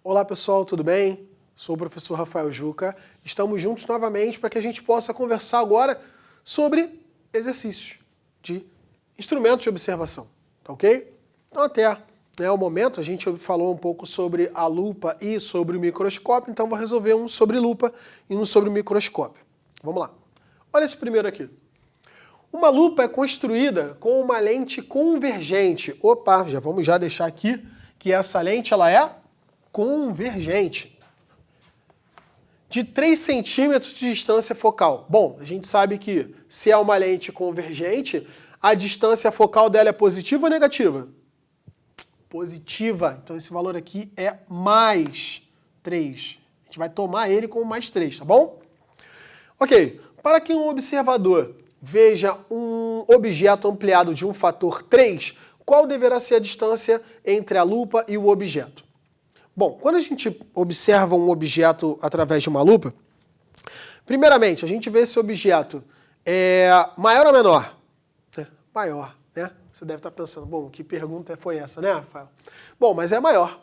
Olá pessoal, tudo bem? Sou o professor Rafael Juca. Estamos juntos novamente para que a gente possa conversar agora sobre exercícios de instrumentos de observação, tá ok? Então até o momento a gente falou um pouco sobre a lupa e sobre o microscópio, então vou resolver um sobre lupa e um sobre o microscópio. Vamos lá. Olha esse primeiro aqui. Uma lupa é construída com uma lente convergente. Opa, vamos deixar aqui que essa lente ela é convergente. De 3 centímetros de distância focal. Bom, a gente sabe que se é uma lente convergente, a distância focal dela é positiva ou negativa? Positiva. Então esse valor aqui é mais 3. A gente vai tomar ele como mais 3, tá bom? Ok. Para que um observador veja um objeto ampliado de um fator 3, qual deverá ser a distância entre a lupa e o objeto? Bom, quando a gente observa um objeto através de uma lupa, primeiramente, a gente vê se o objeto é maior ou menor? Maior, né? Você deve estar pensando, bom, que pergunta foi essa, né, Rafael? Bom, mas é maior.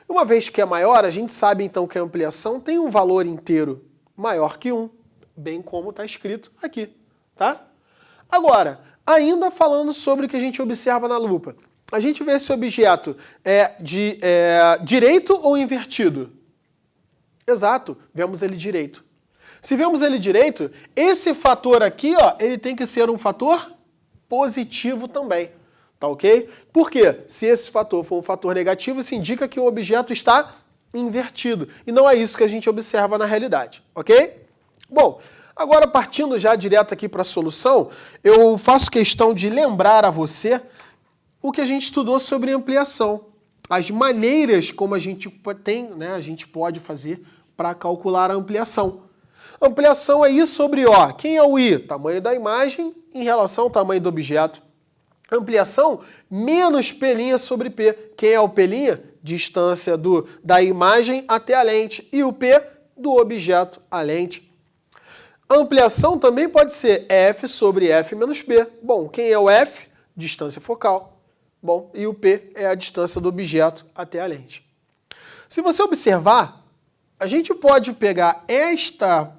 Uma vez que é maior, a gente sabe então que a ampliação tem um valor inteiro maior que 1, bem como está escrito aqui, tá? Agora, ainda falando sobre o que a gente observa na lupa, a gente vê se o objeto é direito ou invertido. Exato, vemos ele direito. Se vemos ele direito, esse fator aqui, ó, ele tem que ser um fator positivo também, tá ok? Por quê? Se esse fator for um fator negativo, isso indica que o objeto está invertido. E não é isso que a gente observa na realidade, ok? Bom, agora partindo já direto aqui para a solução, eu faço questão de lembrar a você o que a gente estudou sobre ampliação. As maneiras como a gente tem, né, a gente pode fazer para calcular a ampliação. Ampliação é I sobre O. Quem é o I? Tamanho da imagem em relação ao tamanho do objeto. Ampliação menos P' sobre P. Quem é o P'? Distância da imagem até a lente. E o P do objeto à lente. Ampliação também pode ser F sobre F menos P. Bom, quem é o F? Distância focal. Bom, e o P é a distância do objeto até a lente. Se você observar, a gente pode pegar essa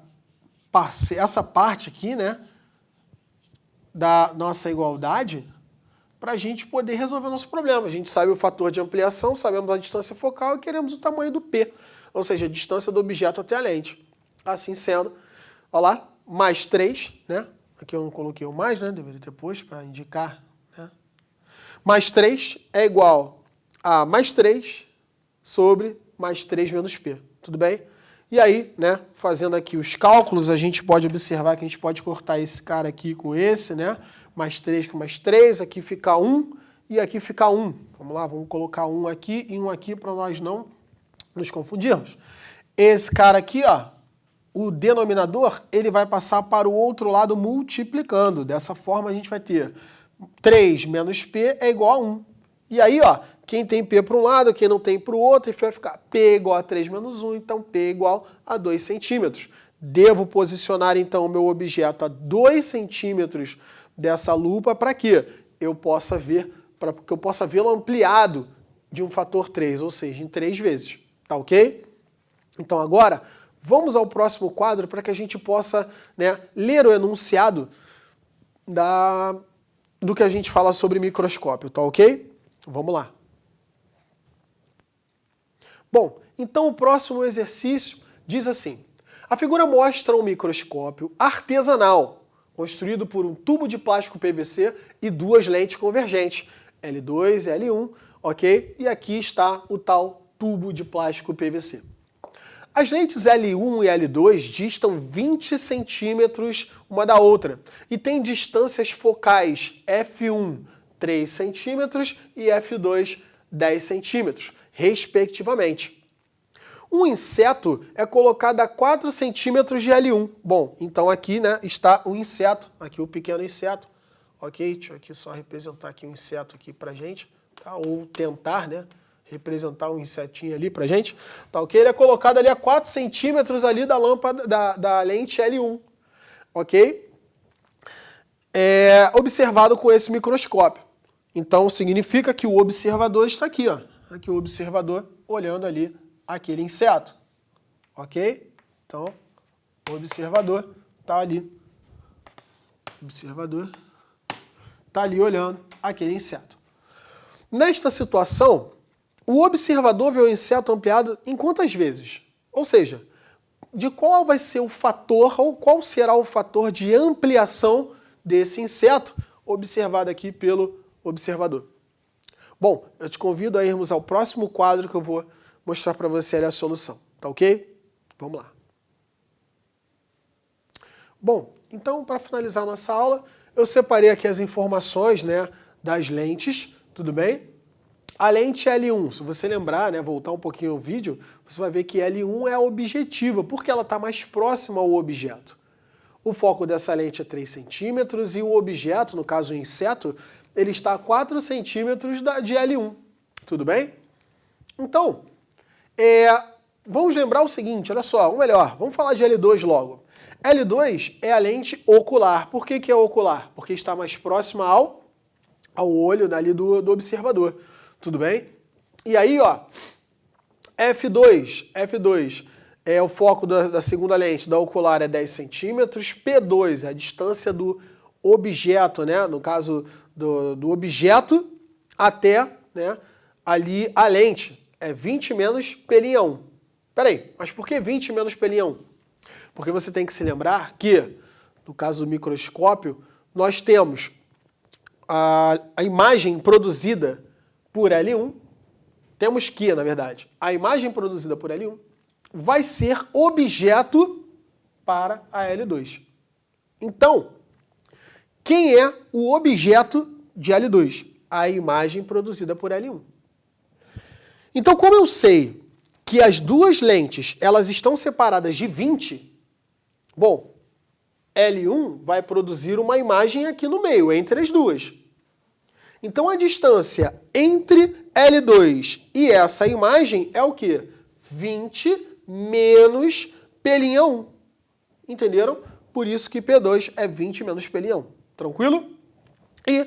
parte aqui, né, da nossa igualdade, para a gente poder resolver o nosso problema. A gente sabe o fator de ampliação, sabemos a distância focal e queremos o tamanho do P, ou seja, a distância do objeto até a lente. Assim sendo, olha lá, mais 3, né? Aqui eu não coloquei o mais, né? Deveria ter posto para indicar, né? Mais 3 é igual a mais 3 sobre mais 3 menos P. Tudo bem? E aí, né, fazendo aqui os cálculos, a gente pode observar que a gente pode cortar esse cara aqui com esse, né? Mais 3 com mais 3, aqui fica 1 e aqui fica 1. Vamos lá, vamos colocar 1 aqui e 1 aqui para nós não nos confundirmos. Esse cara aqui, ó, o denominador, ele vai passar para o outro lado multiplicando. Dessa forma a gente vai ter 3 menos P é igual a 1. E aí, ó, quem tem P para um lado, quem não tem para o outro, e vai ficar P igual a 3 menos 1, então P igual a 2 centímetros. Devo posicionar, então, o meu objeto a 2 centímetros dessa lupa para que eu possa vê-lo ampliado de um fator 3, ou seja, em 3 vezes. Tá ok? Então, agora, vamos ao próximo quadro para que a gente possa, né, ler o enunciado do que a gente fala sobre microscópio, tá ok? Vamos lá. Bom, então o próximo exercício diz assim: a figura mostra um microscópio artesanal, construído por um tubo de plástico PVC e 2 lentes convergentes, L2 e L1, ok? E aqui está o tal tubo de plástico PVC. As lentes L1 e L2 distam 20 centímetros uma da outra e têm distâncias focais F1 3 centímetros e F2 10 centímetros, respectivamente. Um inseto é colocado a 4 centímetros de L1. Bom, então aqui, né, está o inseto, aqui o pequeno inseto, ok? Deixa eu aqui só representar aqui um inseto aqui pra gente, tá? Ou tentar, né, representar um insetinho ali pra gente, tá ok? Ele é colocado ali a 4 centímetros ali da lâmpada, da lente L1, ok? É observado com esse microscópio. Então significa que o observador está aqui, ó. Aqui o observador olhando ali aquele inseto. Ok? Então, o observador está ali. O observador está ali olhando aquele inseto. Nesta situação, o observador vê o inseto ampliado em quantas vezes? Ou seja, de qual vai ser o fator, ou qual será o fator de ampliação desse inseto observado aqui pelo observador. Bom, eu te convido a irmos ao próximo quadro que eu vou mostrar para você ali a solução. Tá ok? Vamos lá. Bom, então para finalizar nossa aula, eu separei aqui as informações, né, das lentes, tudo bem? A lente L1, se você lembrar, né, voltar um pouquinho o vídeo, você vai ver que L1 é a objetiva, porque ela está mais próxima ao objeto. O foco dessa lente é 3 centímetros e o objeto, no caso o inseto, ele está a 4 centímetros de L1. Tudo bem? Então, vamos lembrar o seguinte, olha só, ou melhor, vamos falar de L2 logo. L2 é a lente ocular. Por que é ocular? Porque está mais próxima ao olho ali do observador. Tudo bem? E aí, ó, F2 é o foco da segunda lente, da ocular é 10 centímetros, P2 é a distância do objeto, né? No caso do objeto até, né, ali a lente, é 20 menos π1. Peraí, mas por que 20 menos π1? Porque você tem que se lembrar que, no caso do microscópio, nós temos a imagem produzida por L1, temos que, na verdade, a imagem produzida por L1 vai ser objeto para a L2. Então, quem é o objeto de L2? A imagem produzida por L1. Então, como eu sei que as duas lentes elas estão separadas de 20, bom, L1 vai produzir uma imagem aqui no meio, entre as duas. Então, a distância entre L2 e essa imagem é o quê? 20 menos π1. Entenderam? Por isso que P2 é 20 menos π1. Tranquilo? E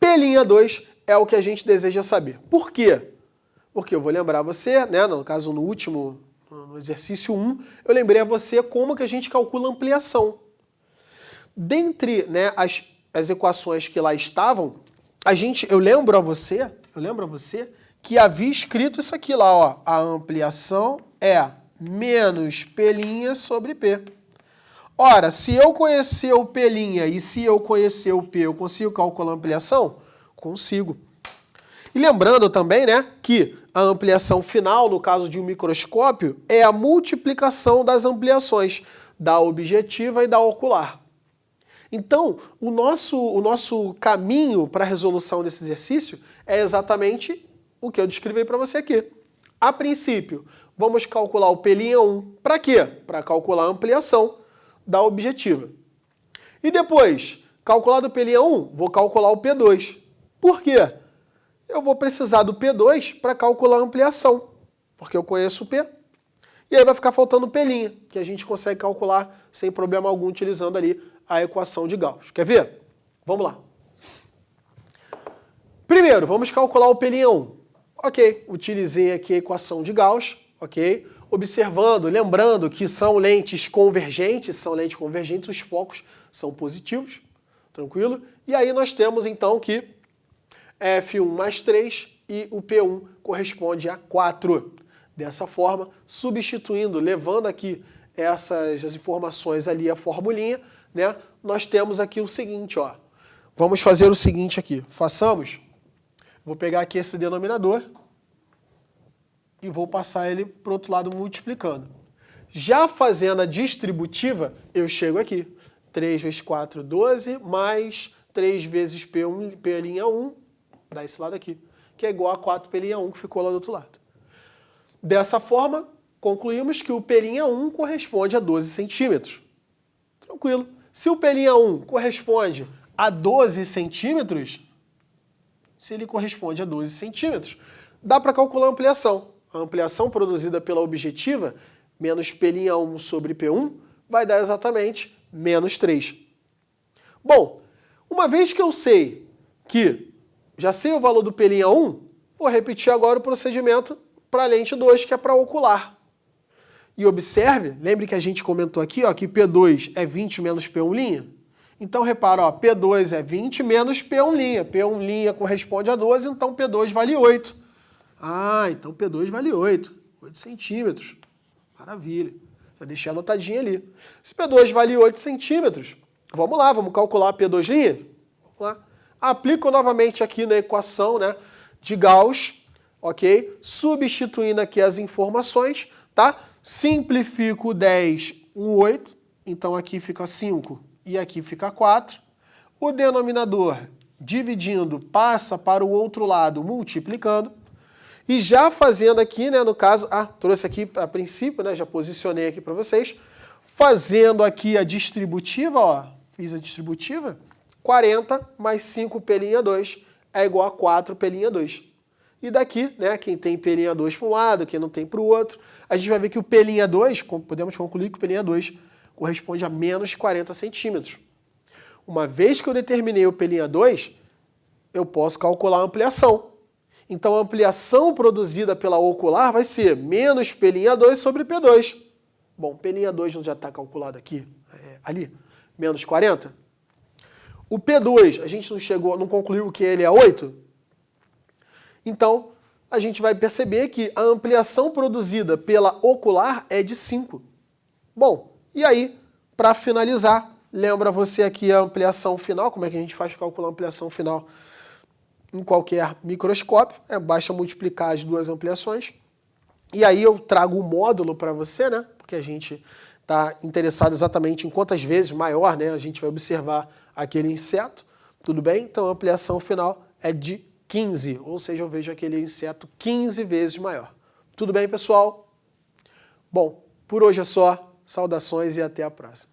π2 é o que a gente deseja saber. Por quê? Porque eu vou lembrar você, né, no caso no exercício 1, eu lembrei a você como que a gente calcula a ampliação. Dentre, né, as equações que lá estavam, eu lembro a você que havia escrito isso aqui lá, ó, a ampliação é menos π sobre P. Ora, se eu conhecer o P' e se eu conhecer o P, eu consigo calcular a ampliação? Consigo. E lembrando também, né, que a ampliação final, no caso de um microscópio, é a multiplicação das ampliações da objetiva e da ocular. Então, o nosso caminho para a resolução desse exercício é exatamente o que eu descrevi para você aqui. A princípio, vamos calcular o P'1. Para quê? Para calcular a ampliação da objetiva. E depois, calculado o P'1, vou calcular o P2. Por quê? Eu vou precisar do P2 para calcular a ampliação, porque eu conheço o P. E aí vai ficar faltando o P', que a gente consegue calcular sem problema algum utilizando ali a equação de Gauss. Quer ver? Vamos lá. Primeiro, vamos calcular o P'1. Ok, utilizei aqui a equação de Gauss, ok? Observando, lembrando que são lentes convergentes, os focos são positivos, tranquilo? E aí nós temos então que F1 mais 3 e o P1 corresponde a 4. Dessa forma, substituindo, levando aqui essas informações ali, a formulinha, né? Nós temos aqui o seguinte, ó. Vamos fazer o seguinte aqui. Vou pegar aqui esse denominador e vou passar ele para o outro lado multiplicando. Já fazendo a distributiva, eu chego aqui. 3 vezes 4, 12, mais 3 vezes P'1, dá esse lado aqui, que é igual a 4P'1, que ficou lá do outro lado. Dessa forma, concluímos que o P'1 corresponde a 12 centímetros. Tranquilo. Se o P'1 corresponde a 12 centímetros, dá para calcular a ampliação. A ampliação produzida pela objetiva, menos P'1 sobre P1, vai dar exatamente menos 3. Bom, uma vez que eu já sei o valor do P'1, vou repetir agora o procedimento para a lente 2, que é para ocular. E observe, lembre que a gente comentou aqui, ó, que P2 é 20 menos P1'. Então, repara, ó, P2 é 20 menos P1'. P1' corresponde a 12, então P2 vale 8. Ah, então P2 vale 8. 8 centímetros. Maravilha. Já deixei anotadinho ali. Se P2 vale 8 centímetros, vamos lá, vamos calcular P2'. Vamos lá. Aplico novamente aqui na equação, né, de Gauss, ok? Substituindo aqui as informações, tá? Simplifico 10, 8, então aqui fica 5 e aqui fica 4. O denominador, dividindo, passa para o outro lado, multiplicando. E já fazendo aqui, né, no caso, trouxe aqui a princípio, né, já posicionei aqui para vocês, fazendo aqui a distributiva, ó, fiz a distributiva, 40 mais 5 P'2 é igual a 4 P'2. E daqui, né, quem tem P'2 para um lado, quem não tem para o outro, a gente vai ver que o P'2, podemos concluir que o P'2 corresponde a menos 40 centímetros. Uma vez que eu determinei o P'2, eu posso calcular a ampliação. Então, a ampliação produzida pela ocular vai ser menos P'2 sobre P2. Bom, P'2 não já está calculado aqui, ali, menos 40. O P2, a gente não concluiu que ele é 8? Então, a gente vai perceber que a ampliação produzida pela ocular é de 5. Bom, e aí, para finalizar, lembra você aqui a ampliação final, como é que a gente faz para calcular a ampliação final em qualquer microscópio? Basta multiplicar as duas ampliações. E aí eu trago o módulo para você, né? Porque a gente está interessado exatamente em quantas vezes maior, né? A gente vai observar aquele inseto, tudo bem? Então a ampliação final é de 15, ou seja, eu vejo aquele inseto 15 vezes maior. Tudo bem, pessoal? Bom, por hoje é só. Saudações e até a próxima.